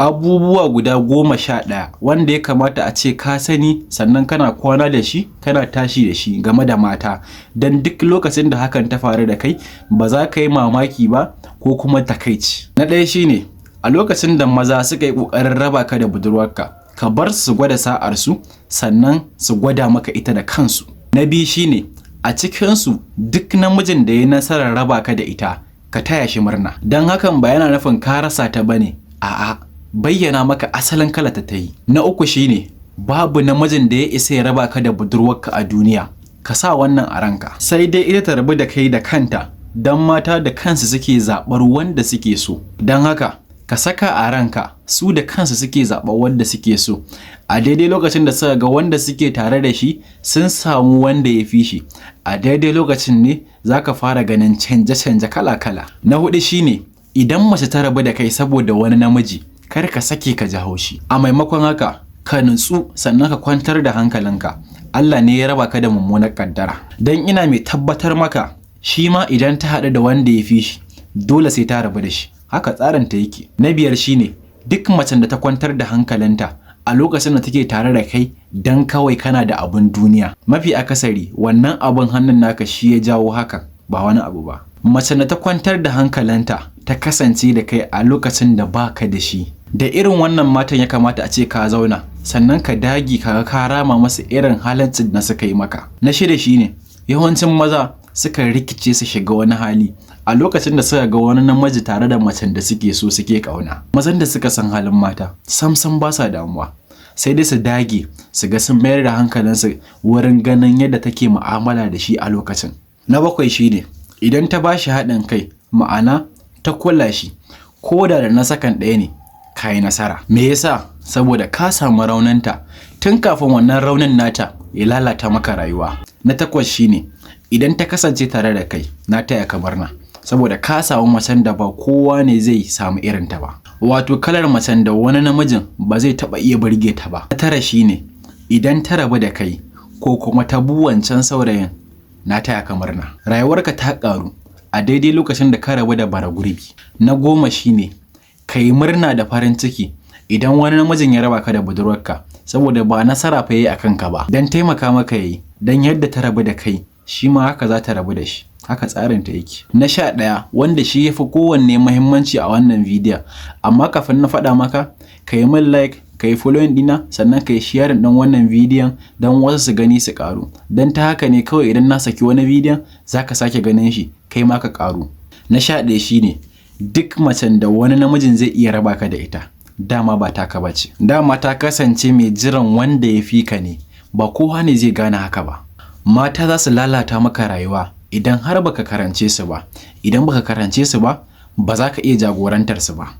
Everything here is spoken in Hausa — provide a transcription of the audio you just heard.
abubuwa guda 11 wanda ya kamata a ce ka sani sannan kana kwana da shi kana tashi da shi game da mata, don duk lokacin da hakan ta faru da kai ba za ka yi mamaki ba ko kuma takaici. Na ɗaya shine a lokacin da maza suka yi ƙoƙarin raba ka da budurwarka, ka bar su gwada sa'arsu sannan su gwada maka ita da kansu. Na biyu shine a cikinsu duk namijin da ya nasarar raba ka da ita ka taya shi murna, don hakan ba yana nufin ka rasa ta bane, a'a, bayyana maka asalin kalata ta yi. Na uku shine babu namijin da ya isa ya raba ka da budurwarka a duniya, ka sa wannan a ranka. Sai dai ita ta rabu da kai da kanta, don mata da kansu suke zaɓar wanda suke so. Don haka ka saka a ranka su da kansu suke zaɓar wanda suke so. A daidai lokacin da suka ga wanda suke tare da shi sun samu wanda ya fi shi, a daidai lokacin ne za ka fara ganin canje-canje kala-kala. Na hudu shine idan mace ta rabu da kai saboda wani namiji, kar ka sake ka ji haushi. A maimakon haka ka nutsu sannan ka kwantar da hankalinka. Allah ne ya raba ka da mummunar kaddara. Dan ina mai tabbatar maka shi ma idan ta haɗu da wanda ya fi shi dole sai ta rabu da shi. Haka tsarin ta yake. Na biyar shine duk macen da ta kwantar da hankalinta a lokacin da take tare da kai dan kawai kana da abun duniya, mafi akasari wannan abun hannun naka shi ya jawo hakan, ba wani abu ba. Macen da ta kwantar da hankalinta ta kasance da kai a lokacin da baka da shi, da irin wannan matan ya kamata a ce ka zauna sannan ka dagi ka rama masa irin halaccin da suka yi maka. Na shida shine yawancin maza suka rikice su shiga wani hali a lokacin da suka ga wani namiji tare da macen da suke so suke kauna. Mazan da suka san halin mata samsam ba sa damuwa, sai dai su dage su ga sun mayar da hankalinsu wurin ganin yadda take mu'amala da shi a lokacin. Na bakwai shine idan ta bashi haɗin kai, ma'ana ta kula shi ko da na sakan ɗaya ne, ka yi nasara. Me yasa? Saboda ka samu raunanta tun kafin wannan raunin nata ya lalata maka rayuwa. Na takwas shine idan ta kasance tare da kai, na taya ka murna saboda ka samu macen da ba kowa ne zai samu irin ta ba, wato kalar macen da wani namijin ba zai taba iya burge ta ba. Na tara shine idan ta rabu da kai ko kuma ta bu wancan saurayin, na taya ka murna, rayuwarka ta karu a daidai lokacin da ka rabu da bara gurbi. Na goma shine ka yi murna da farin ciki idan wani namijin ya raba ka da budurwarka, saboda ba nasara fa yayi akan ka ba, dan taimaka maka yayi, dan yadda ta rabu da kai shi ma haka za ta rabu da shi, haka tsarin ta yake. Na 11 wanda shi yafi kowanne muhimmanci a wannan bidiyon, amma kafin na faɗa maka ka yi min like, ka yi following dina, sannan ka yi sharing ɗin wannan bidiyon don wasu su gani su karu, don ta haka ne kawai idan na saki wani bidiyon za ka sake ganin shi kai ma ka karu. Na 11 shine duk macen da wani namijin zai iya raba ka da ita, dama ba taka bace, dama ta kasance mai jiran wanda ya fi ka ne, ba kowa ne zai gane haka ba. Mata za su lalata maka rayuwa idan har baka karance su ba, idan baka karance su ba ba za ka iya jagorantar su ba.